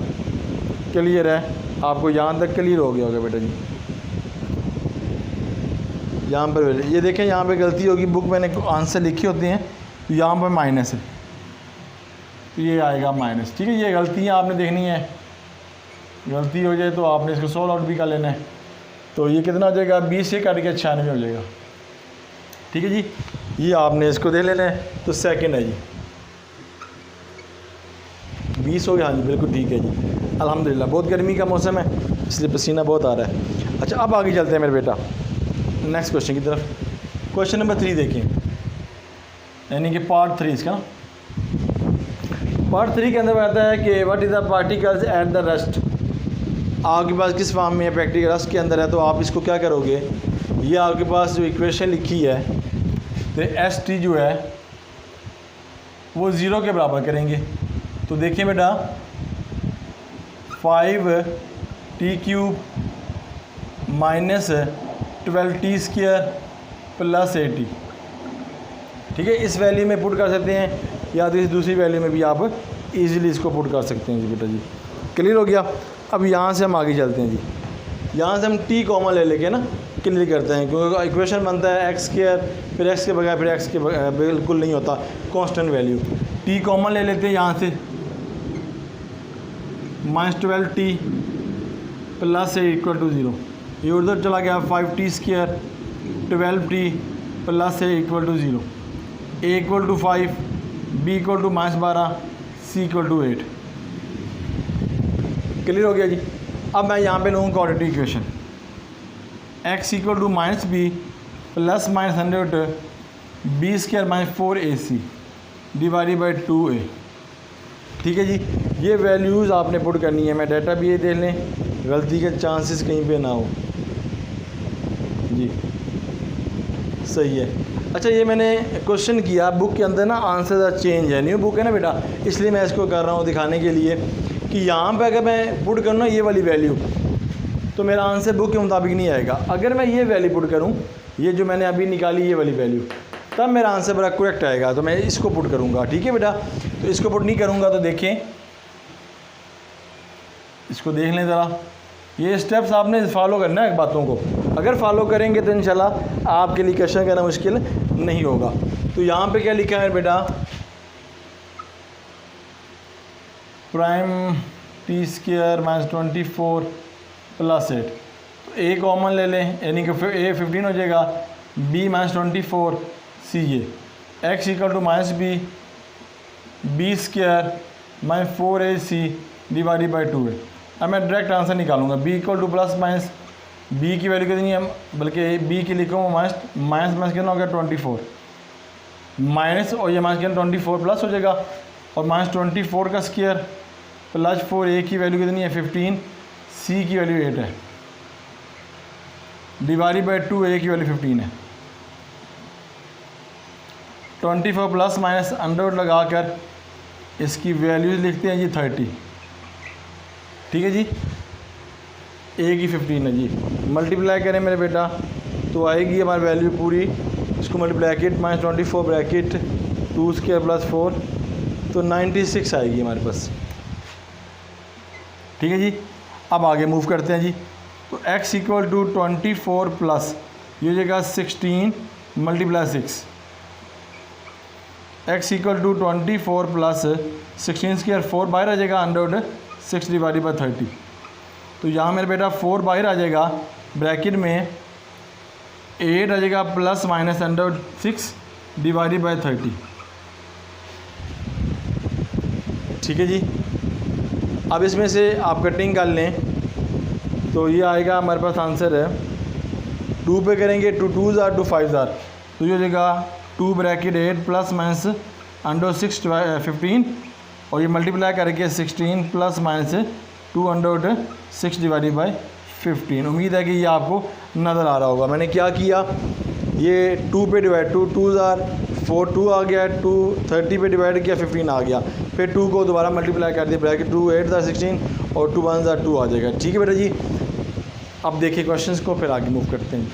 क्लियर है, आपको यहाँ तक क्लियर हो गया होगा बेटा जी। यहाँ पर ये देखें, यहाँ पे गलती होगी, बुक मैंने आंसर लिखी होती हैं तो यहाँ पर माइनस है तो ये आएगा माइनस। ठीक है, ये गलतियाँ आपने देखनी है, गलती हो जाए तो आपने इसको सॉल्व आउट भी कर लेना है। तो ये कितना हो जाएगा, 20 से काट के 96 हो जाएगा। ठीक है जी, ये आपने इसको दे लेना है। तो सेकंड है जी 20 हो गया, हाँ जी बिल्कुल ठीक है जी। अल्हम्दुलिल्लाह, बहुत गर्मी का मौसम है इसलिए पसीना बहुत आ रहा है। अच्छा, अब आगे चलते हैं मेरे बेटा नेक्स्ट क्वेश्चन की तरफ। क्वेश्चन नंबर 3 देखें, यानी कि पार्ट 3 इसका ना। पार्ट 3 के अंदर आता है कि what is the particles at the rest. आपके पास किस फॉर्म में है, प्रैक्टिकल रेस्ट के अंदर है। तो आप इसको क्या करोगे, ये आपके पास जो इक्वेशन लिखी है तो एस टी जो है वो 0 के बराबर करेंगे। तो देखिए बेटा 5t³ माइनस 12t² प्लस 80। ठीक है, इस वैल्यू में पुट कर सकते हैं या तो इस दूसरी वैल्यू में भी आप इजीली इसको पुट कर सकते हैं जी बेटा जी। क्लियर हो गया। अब यहाँ से हम आगे चलते हैं जी। यहाँ से हम t कॉमन ले लेके ना क्लियर करते हैं, क्योंकि इक्वेशन बनता है x², फिर x के बगैर फिर x के बिल्कुल नहीं होता कांस्टेंट वैल्यू। t कॉमन ले लेते हैं यहाँ से, -12t प्लस इक्वल टू 0। ये उधर चला गया 5t² 12t plus equal to 0। a equal to 5, b equal to -12, c equal to 8। Clear हो गया जी। अब मैं यहाँ पे लूँगा quadratic equation, x equal to -b plus -100 b² -4ac divided by 2a। ठीक है जी, ये वैल्यूज़ आपने पुट करनी है। मैं डाटा भी ये देख लें, गलती के चांसेस कहीं पे ना हो जी। सही है। अच्छा, ये मैंने क्वेश्चन किया, बुक के अंदर ना आंसर द चेंज है, न्यू बुक है ना बेटा, इसलिए मैं इसको कर रहा हूँ दिखाने के लिए कि यहाँ पे अगर मैं पुट करूँ ना ये वाली वैल्यू तो मेरा आंसर बुक के मुताबिक नहीं आएगा। अगर मैं ये वैल्यू पुट करूँ, ये जो मैंने अभी निकाली ये वाली वैल्यू, तब मेरा आंसर बड़ा करेक्ट आएगा। तो मैं इसको पुट करूँगा। ठीक है बेटा, तो इसको पुट नहीं करूँगा तो देखें, इसको देख लें ज़रा। ये स्टेप्स आपने फॉलो करना है बातों को, अगर फॉलो करेंगे तो इंशाल्लाह आपके लिए क्वेश्चन करना मुश्किल नहीं होगा। तो यहाँ पे क्या लिखा है बेटा, प्राइम t² -24 प्लस 8। तो a कॉमन ले लें, यानी कि a 15 हो जाएगा, b -24, c ये x equal to -b b² -4ac divided by 2a। अब मैं डायरेक्ट आंसर निकालूंगा, b equal to plus minus, b की वैल्यू कितनी है, बल्कि b की लिखूँगा माइनस कितना हो गया 24 माइनस, और ये माइनस कितना 24 प्लस हो जाएगा, और -24 का स्क्वायर प्लस 4a की वैल्यू कितनी है 15, c की वैल्यू 8 है, डिवाइडेड बाई 2a की वैल्यू 15 है। 24 प्लस माइनस अंडर लगाकर इसकी वैल्यूज लिखते हैं जी 30। ठीक है जी, a की 15 है जी, मल्टीप्लाई करें मेरे बेटा तो आएगी हमारी वैल्यू पूरी, इसको मल्टीप्लैकेट -24 ब्रैकेट 2² प्लस 4 तो 96 आएगी हमारे पास। ठीक है जी, अब आगे मूव करते हैं जी। तो x इक्वल टू 24 प्लस ये हो जाएगा 16 multiply 6, x equal to 24 plus 16 square 4 बाहर आ जाएगा, अंडर 6 डिवाइडेड बाई 30। तो यहाँ मेरे बेटा 4 बाहर आ जाएगा, ब्रैकेट में 8 आ जाएगा plus minus under 6 divided by 30। ठीक है जी। अब इसमें से आप कटिंग कर लें तो ये आएगा हमारे पास आंसर है 2 पे करेंगे 2 2s are 2 5s are, तो ये हो जाएगा 2 ब्रैकेट 8 प्लस माइनस अंडर 6 15 और ये मल्टीप्लाई करके 16 plus minus 2 under 6 divided by 15। उम्मीद है कि ये आपको नज़र आ रहा होगा। मैंने क्या किया, ये 2 पे डिवाइड 2 2s are 4 2 आ गया, 2 30 पे डिवाइड किया 15 आ गया, फिर 2 को दोबारा मल्टीप्लाई कर दिया ब्रैकेट 2 8 16 और 2 1 2 आ जाएगा। ठीक है बेटा जी। अब देखिए क्वेश्चंस को, फिर आगे मूव करते हैं।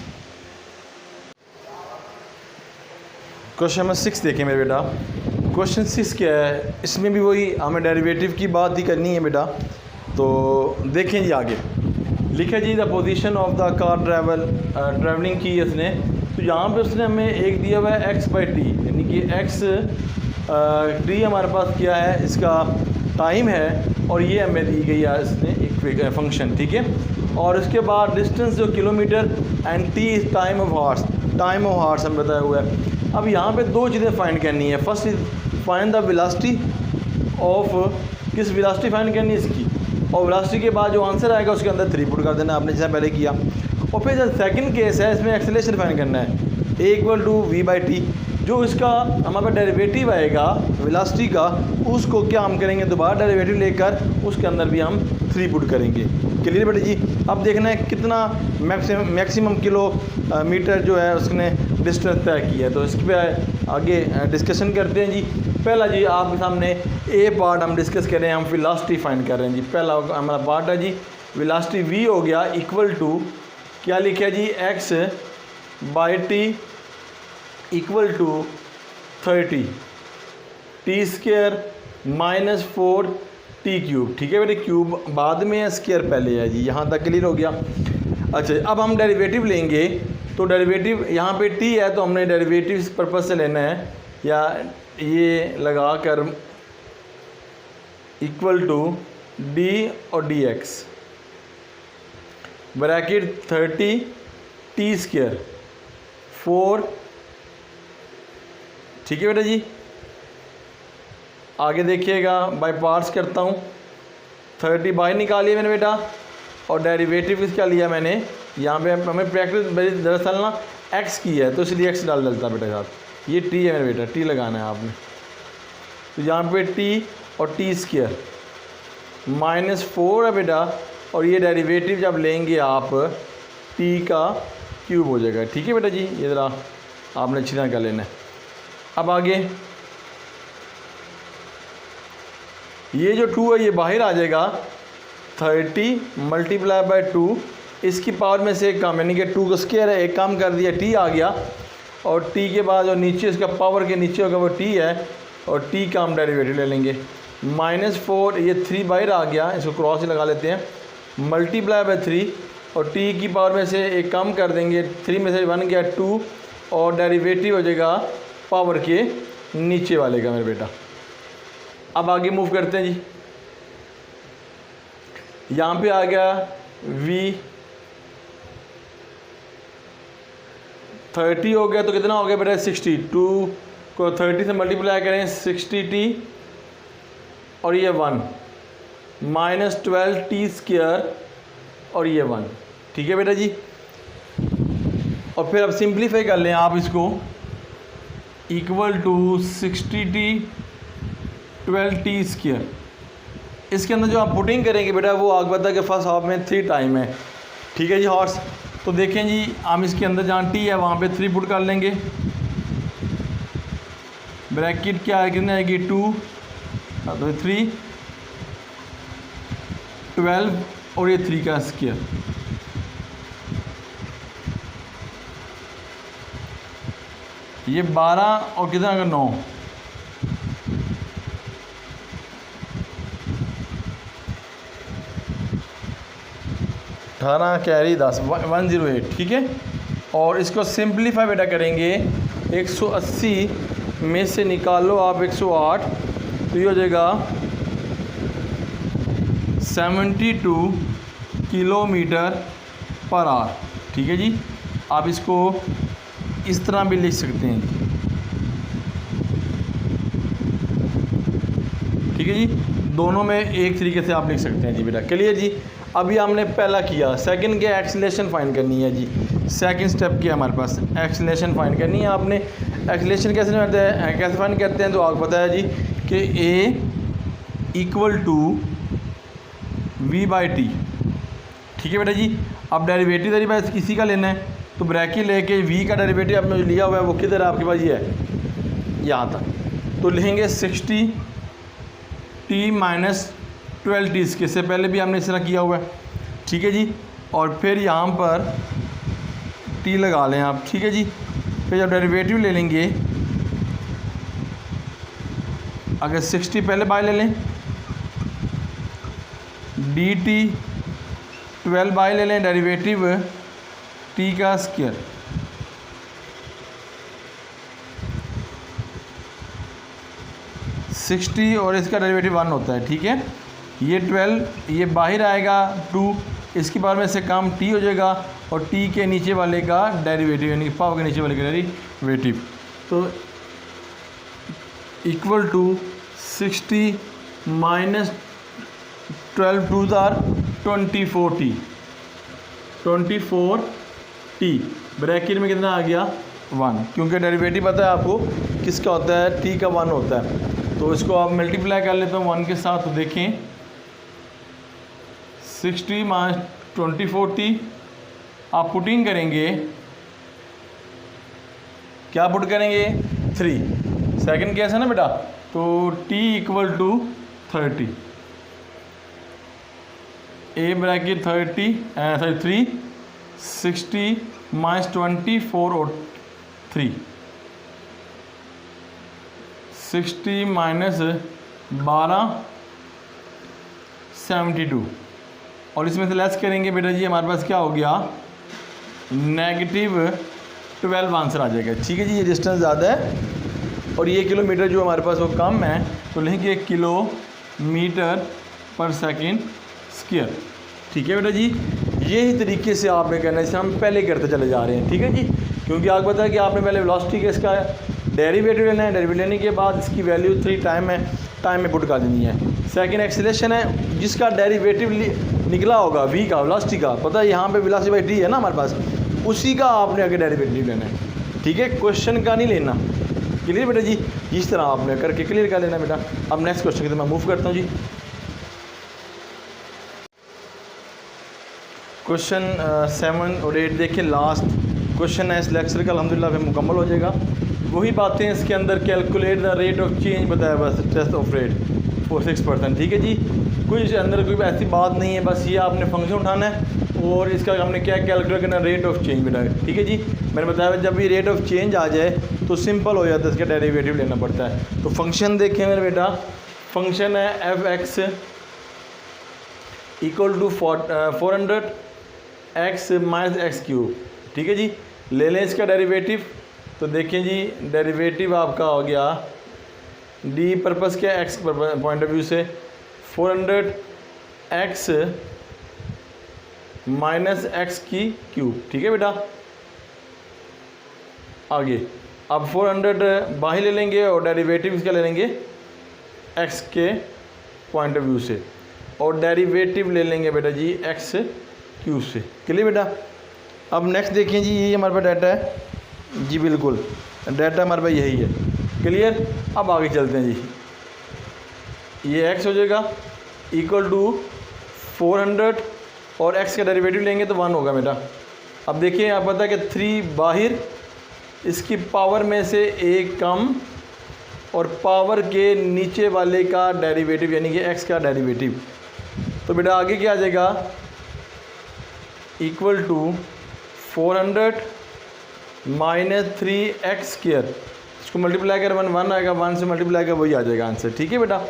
क्वेश्चन नंबर 6 देखें मेरे बेटा। क्वेश्चन 6 क्या है, इसमें भी वही हमें डेरिवेटिव की बात ही करनी है बेटा। तो देखें जी आगे लिखा जी the position of the car travelling की इसने, तो यहाँ पे उसने हमें एक दिया हुआ है x/t, यानी कि x t हमारे पास क्या है, इसका टाइम है और ये हमें दी गई है इसने एक फंक्शन। ठीक है। और उसके बाद डिस्टेंस जो kilometre and t is time of hours हमें बताया हुआ है। अब यहाँ पे दो चीज़ें फाइंड करनी है। First is find the velocity of, किस वेलोसिटी फाइंड करनी है इसकी, और वेलोसिटी के बाद जो आंसर आएगा उसके अंदर 3 पुट कर देना आपने जैसा पहले किया। और फिर जो सेकंड केस है इसमें एक्सेलरेशन फाइंड करना है, a = v/t, जो इसका हमारे पास डेरिवेटिव आएगा वेलोसिटी का, उसको क्या हम करेंगे, दोबारा डेरिवेटिव लेकर उसके अंदर भी हम 3 पुट करेंगे। क्लियर बेटे जी। अब देखना है कितना मैक्सिमम किलोमीटर जो है उसने डिस्टेंस तय किया है, तो इस पर आगे डिस्कशन करते हैं जी। पहला जी आपके सामने ए पार्ट हम डिस्कस कर रहे हैं, हम वेलोसिटी फाइंड कर रहे हैं जी। पहला हमारा पार्ट है जी वेलोसिटी v हो गया इक्वल टू क्या लिखा है जी, x/t equal to 30 t² - 4t³। ठीक है बेटे, क्यूब बाद में है, स्क्वायर पहले है जी। यहाँ तक क्लियर हो गया। अच्छा अब हम डेरिवेटिव लेंगे, तो डेरिवेटिव यहाँ पे t है तो हमने डेरिवेटिव इस पर्पज़ से लेना है, या ये लगा कर इक्वल टू d और dx ब्रैकेट 30 t² 4। ठीक है बेटा जी। आगे देखिएगा, बाय पार्ट्स करता हूँ। 30 बाहर निकालिए मैंने बेटा, और डेरिवेटिव इसका लिया मैंने। यहाँ पे हमें प्रैक्टिस दरअसल ना x की है तो इसलिए x डाल देता बेटा साथ। ये t है मेरे बेटा, t लगाना है आपने। तो यहाँ पे t और t² -4 है बेटा, और ये डेरिवेटिव जब लेंगे आप t का क्यूब हो जाएगा। ठीक है बेटा जी, ये ज़रा आपने अच्छी तरह कर लेना है। अब आगे ये जो 2 है ये बाहर आ जाएगा, 30 × 2, इसकी पावर में से एक कम, यानी कि 2 का स्क्वायर है, एक कम कर दिया, t आ गया। और t के बाद जो नीचे इसका पावर के नीचे होगा वो t है, और t का हम डेरिवेटिव ले लेंगे। -4 ये 3 बाहर आ गया, इसको क्रॉस ही लगा लेते हैं, × 3, और t की पावर में से एक कम कर देंगे, 3 में से 1 गया 2, और डेरिवेटिव हो जाएगा पावर के नीचे वाले का मेरे बेटा। अब आगे मूव करते हैं जी। यहाँ पे आ गया v 30 हो गया, तो कितना हो गया बेटा 60। 2 को 30 से मल्टीप्लाई करें 60t, और ये 1 -12t² और ये 1। ठीक है बेटा जी। और फिर अब सिंप्लीफाई कर लें आप इसको, इक्वल टू 60t 12t²। इसके अंदर जो आप पुटिंग करेंगे बेटा वो आगे बता के फर्स्ट हाफ में 3 टाइम है। ठीक है जी हॉर्स। तो देखें जी, हम इसके अंदर जहाँ t है वहाँ पे 3 पुट कर लेंगे। ब्रैकेट क्या है, कितनी आएगी 2, तो 3 12 और ये 3 का स्क्वायर। ये 12 और कितना का 9, कैरी 10 108। ठीक है। और इसको सिंप्लीफाई बेटा करेंगे, 180 में से निकालो आप 108, तो ये हो जाएगा 72 km/h। ठीक है जी। आप इसको इस तरह भी लिख सकते हैं, ठीक है जी। दोनों में एक तरीके से आप लिख सकते हैं जी बेटा। क्लियर जी। अभी हमने पहला किया, सेकंड के एक्सेलरेशन फाइंड करनी है जी। सेकंड स्टेप की हमारे पास एक्सेलरेशन फाइंड करनी है। आपने एक्सेलरेशन कैसे फाइंड करते हैं, तो आपको पता है जी कि a इक्वल टू v/t, ठीक है बेटा जी। अब डेरिवेटिव तरीका किसी का लेना है, तो ब्रैकेट लेके v का डेरिवेटिव आपने जो लिया हुआ है वो किधर है आपके पास, ये है यहाँ तक। तो लेंगे 60t माइनस 12t, इसके पहले भी हमने इस तरह किया हुआ है, ठीक है जी। और फिर यहाँ पर t लगा लें आप, ठीक है जी। फिर जब डेरिवेटिव ले लेंगे, अगर 60 पहले बाय ले लें, dt 12 बाय ले लें, डेरिवेटिव t का स्क्वायर, सिक्सटी और इसका डेरिवेटिव 1 होता है, ठीक है। ये 12 ये बाहर आएगा 2, इसकी पावर में से कम t हो जाएगा, और t के नीचे वाले का डेरिवेटिव यानी कि पावर के नीचे वाले का डेरिवेटिव, तो इक्वल टू 60 माइनस 12 टू ज़ार 24t ब्रैकेट में कितना आ गया 1, क्योंकि डेरिवेटिव पता है आपको किसका होता है, t का 1 होता है। तो इसको आप मल्टीप्लाई कर लेते हो 1 के साथ, तो देखें 60 माइनस 24t, आप पुटिंग करेंगे, क्या पुट करेंगे 3, सेकंड केस है ना बेटा, तो t equal to 30, a bracket 3 60 minus 24 और 3 60 माइनस 12 72, और इसमें से लेस करेंगे बेटा जी, हमारे पास क्या हो गया -12 आंसर आ जाएगा, ठीक है जी। ये डिस्टेंस ज़्यादा है और ये किलोमीटर जो हमारे पास वो कम है, तो लिखेंगे किलोमीटर पर सेकेंड स्क्वायर, ठीक है बेटा जी। यही तरीके से आपने करना है, जैसे हम पहले करते चले जा रहे हैं, ठीक है जी। क्योंकि आपको पता है कि आपने पहले वेलोसिटी का इसका डेरिवेटिव लेना है, डेरिवेटिव लेने के बाद इसकी वैल्यू 3 टाइम में पुट कर देनी है। सेकंड एक्सेलरेशन है, जिसका डेरिवेटिव निकला होगा v का, वेलोसिटी का, पता है यहाँ पे वेलोसिटी बाई t है ना हमारे पास, उसी का आपने आगे डेरिवेटिव लेना है, ठीक है। क्वेश्चन का नहीं लेना, क्लियर बेटा जी। इस तरह आपने करके क्लियर कर लेना बेटा। अब नेक्स्ट क्वेश्चन की तरफ मैं मूव करता हूँ जी। क्वेश्चन 7 और 8 देखिए, लास्ट क्वेश्चन है इस लेक्चर का, अल्हम्दुलिल्लाह फिर मुकम्मल हो जाएगा। वही बातें इसके अंदर, calculate the rate of change बताया बस, टेस्ट ऑफ रेट फॉर 6%, ठीक है जी। कोई इसके अंदर कोई ऐसी बात नहीं है, बस ये आपने फंक्शन उठाना है और इसका हमने क्या कैलकुलेट करना, रेट ऑफ चेंज बेटा, ठीक है जी। मैंने बताया जब भी रेट ऑफ चेंज आ जाए तो सिंपल हो जाता है, इसका डेरिवेटिव लेना पड़ता है। तो फंक्शन देखें मेरे बेटा, फंक्शन है f(x) equal to 400 x minus x³, ठीक है जी। ले लें इसका डेरिवेटिव, तो देखें जी डेरिवेटिव आपका हो गया डी पर्पस क्या, x पॉइंट ऑफ व्यू से 400 x माइनस x³, ठीक है बेटा। आगे अब 400 बाहर ले लेंगे और डेरिवेटिव इसका ले लेंगे x के पॉइंट ऑफ व्यू से, और डेरिवेटिव ले लेंगे बेटा जी x³ से, क्लियर बेटा। अब नेक्स्ट देखें जी, ये हमारे पास डाटा है जी, बिल्कुल डाटा हमारे पास यही है, क्लियर। अब आगे चलते हैं जी, ये x हो जाएगा इक्वल टू 400 और x का डेरिवेटिव लेंगे तो 1 होगा बेटा। अब देखिए आप पता है कि 3 बाहर, इसकी पावर में से एक कम, और पावर के नीचे वाले का डेरिवेटिव यानी कि x का डेरिवेटिव, तो बेटा आगे क्या आ जाएगा इक्वल टू 400 माइनस 3x², इसको मल्टीप्लाई कर 1 आएगा, 1 से मल्टीप्लाई कर वही आ जाएगा आंसर, ठीक है बेटा।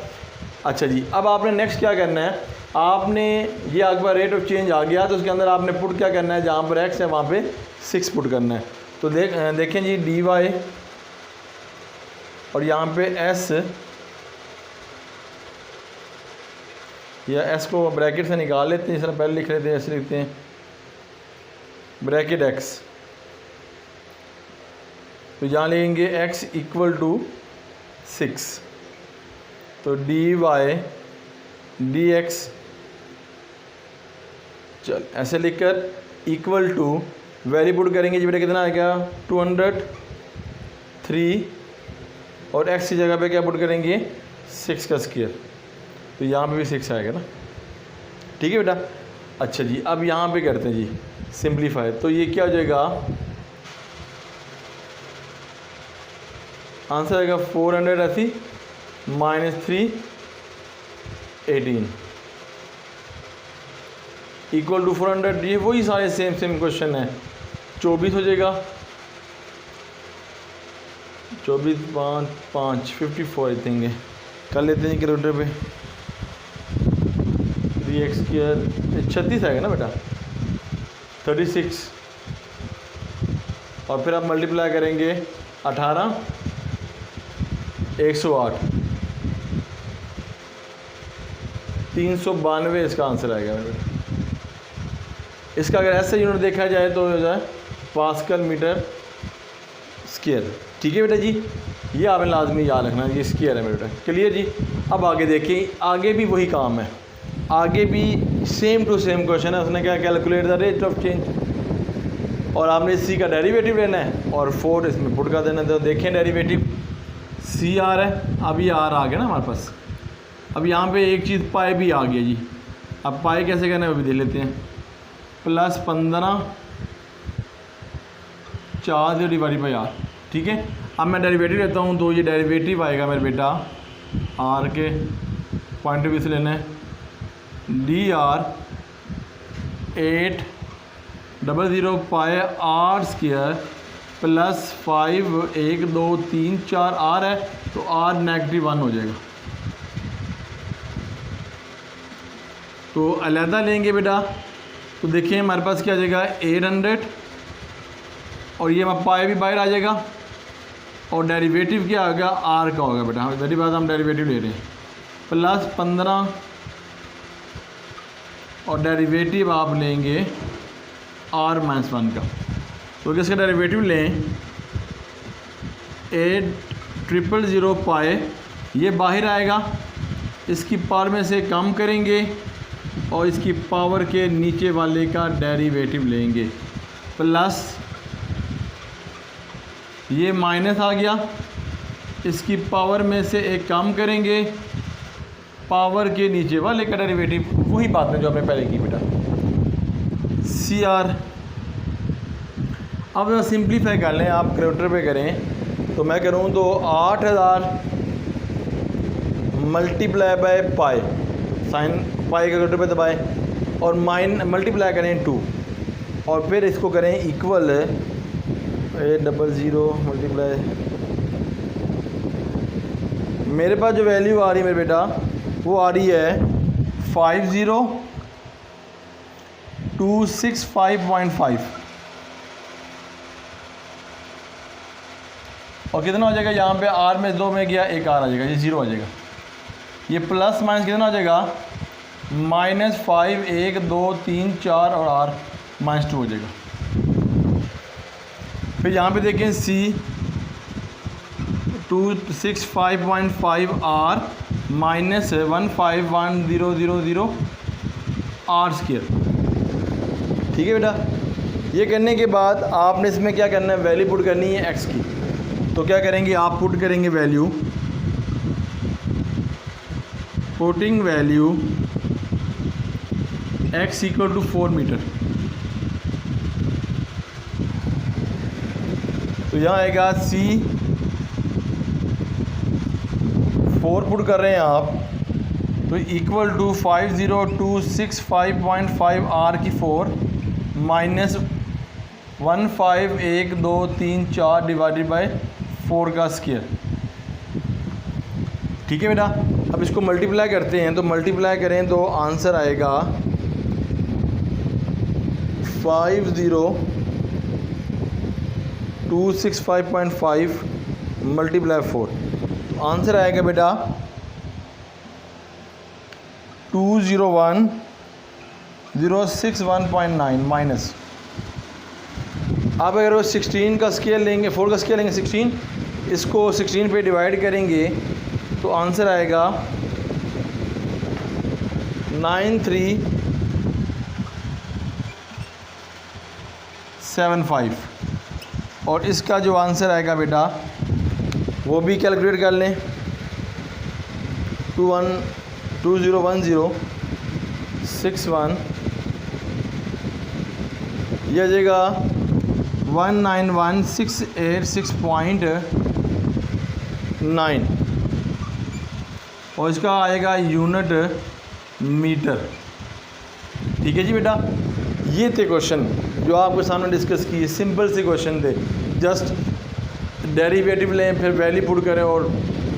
अच्छा जी, अब आपने नेक्स्ट क्या करना है, आपने ये आपका रेट ऑफ चेंज आ गया, तो उसके अंदर आपने पुट क्या करना है, जहाँ पर x है वहाँ पे 6 पुट करना है। तो देखें जी dy और यहाँ पे s, या s को ब्रैकेट से निकाल लेते हैं, इस तरह पहले लिख लेते हैं, ऐसे लिखते हैं ब्रैकेट x तो यहाँ लेंगे x इक्वल टू 6, तो dy dx, चल ऐसे लिखकर इक्वल टू वैल्यू पुट करेंगे जी बेटा, कितना आएगा 203, और x की जगह पे क्या पुट करेंगे 6 का स्क्वायर, तो यहाँ पे भी 6 आएगा ना। ठीक है बेटा। अच्छा जी, अब यहाँ पे करते हैं जी सिंप्लीफाई, तो ये क्या हो जाएगा, आंसर आएगा 480 माइनस 318 इक्वल टू 400। ये वही सारे सेम क्वेश्चन है। 24 हो जाएगा, 24 5 5 54 आई थिंक है। कर लेते हैं कैलकुलेटर पे, 3x स्क्वायर 36 आएगा ना बेटा, 36, और फिर आप मल्टीप्लाई करेंगे 18 108 392 इसका आंसर आएगा मेरे बेटा। इसका अगर ऐसे यूनिट देखा जाए तो हो जाए पास्कल मीटर स्क्वायर। ठीक है बेटा जी, ये आपने लाजमी याद रखना, ये स्क्वायर है मेरे बेटा। क्लियर जी। अब आगे देखिए, आगे भी वही काम है, आगे भी सेम टू सेम क्वेश्चन है। उसने क्या, calculate the rate of change, और आपने सी का डेरिवेटिव लेना है और 4 इसमें पुट कर देना है। तो देखें डेरिवेटिव सी आर है, अब ये आर आ गया ना हमारे पास। अब यहाँ पे एक चीज़ पाई भी आ गया जी, अब पाई कैसे करना है वो भी देख लेते हैं। Plus 15 4 divide by R. ठीक है, अब मैं डेरिवेटिव लेता हूँ, तो ये डेरिवेटिव आएगा मेरे बेटा आर के पॉइंट ऑफ व्यू से लेना है, डी आर 800 पाए आर स्क्वायर प्लस 5 1 2 3 4 आर है, तो आर -1 हो जाएगा। तो अलहदा लेंगे बेटा, तो देखिए हमारे पास क्या आ जाएगा 800, और ये पाए भी बाहर आ जाएगा, और डेरिवेटिव क्या होगा आर का होगा बेटा। हाँ पहली बात हम डेरिवेटिव ले रहे हैं, प्लस 15, और डेरिवेटिव आप लेंगे r -1 का। तो किसका डेरिवेटिव लें, 800 पाए, ये बाहर आएगा, इसकी पावर में से कम करेंगे और इसकी पावर के नीचे वाले का डेरिवेटिव लेंगे, प्लस ये माइनस आ गया, इसकी पावर में से एक कम करेंगे, पावर के नीचे वाले का डेरिवेटिव। वही बात है जो आपने पहले की बेटा, सी आर। अब सिंप्लीफाई कर लें, आप कैलकुलेटर पे करें, तो मैं करूँ तो 8000 multiply by pi, sine pi calculator पे दबाएं, और मल्टीप्लाई करें 2, और फिर इसको करें इक्वल 800 मल्टीप्लाई, मेरे पास जो वैल्यू आ रही है मेरे बेटा वो आ रही है 50265.5, और कितना हो जाएगा, यहाँ पे आर में 2 में गया, एक आर आ जाएगा, ये 0 आ जाएगा। ये प्लस माइनस कितना हो जाएगा, -5 1 2 3 4, और आर -2 हो जाएगा। फिर यहाँ पे देखें सी 265.5 आर -151,000 आर स्क्वायर। ठीक है बेटा। ये करने के बाद आपने इसमें क्या करना है, वैल्यू पुट करनी है एक्स की। तो क्या करेंगे, आप पुट करेंगे value, putting value x equal to 4 metre, तो यहाँ आएगा सी 4 पुट कर रहे हैं आप, तो इक्वल टू 50265.5 आर की 4 माइनस 151234 डिवाइडेड बाय 4 का स्क्वायर। ठीक है बेटा। अब इसको मल्टीप्लाई करते हैं, तो मल्टीप्लाई करें तो आंसर आएगा 50265.5 मल्टीप्लाई 4, आंसर आएगा बेटा 201,061.9 माइनस। अब अगर वो 16 का स्केल लेंगे, 4 का स्केल लेंगे 16, इसको 16 पे डिवाइड करेंगे तो आंसर आएगा 9375। और इसका जो आंसर आएगा बेटा वो भी कैलकुलेट कर लें, 201061, यह आ जाएगा 191686.9 और इसका आएगा यूनिट मीटर। ठीक है जी बेटा, ये थे क्वेश्चन जो आपके सामने डिस्कस किए, सिंपल से क्वेश्चन थे। जस्ट डेरिवेटिव लें, फिर वैल्यू पुट करें और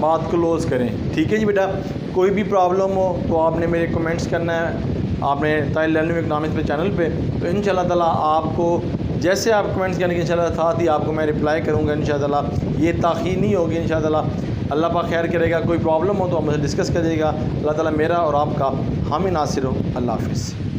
बात क्लोज करें। ठीक है जी बेटा, कोई भी प्रॉब्लम हो तो आपने मेरे कमेंट्स करना है आपने ताहिल लर्निंग इकनॉमिक्स पे चैनल पे, तो इंशाल्लाह ताला आपको जैसे आप कमेंट्स करेंगे इंशाल्लाह साथ ही आपको मैं रिप्लाई करूँगा इंशाल्लाह। ये ताख़ीर नहीं होगी इंशाल्लाह। अल्लाह पाक खैर करेगा, कोई प्रॉब्लम हो तो आप मुझे डिस्कस करिएगा। अल्लाह ताला मेरा और आपका हामी नासिर हो। अल्लाह हाफ़िज़।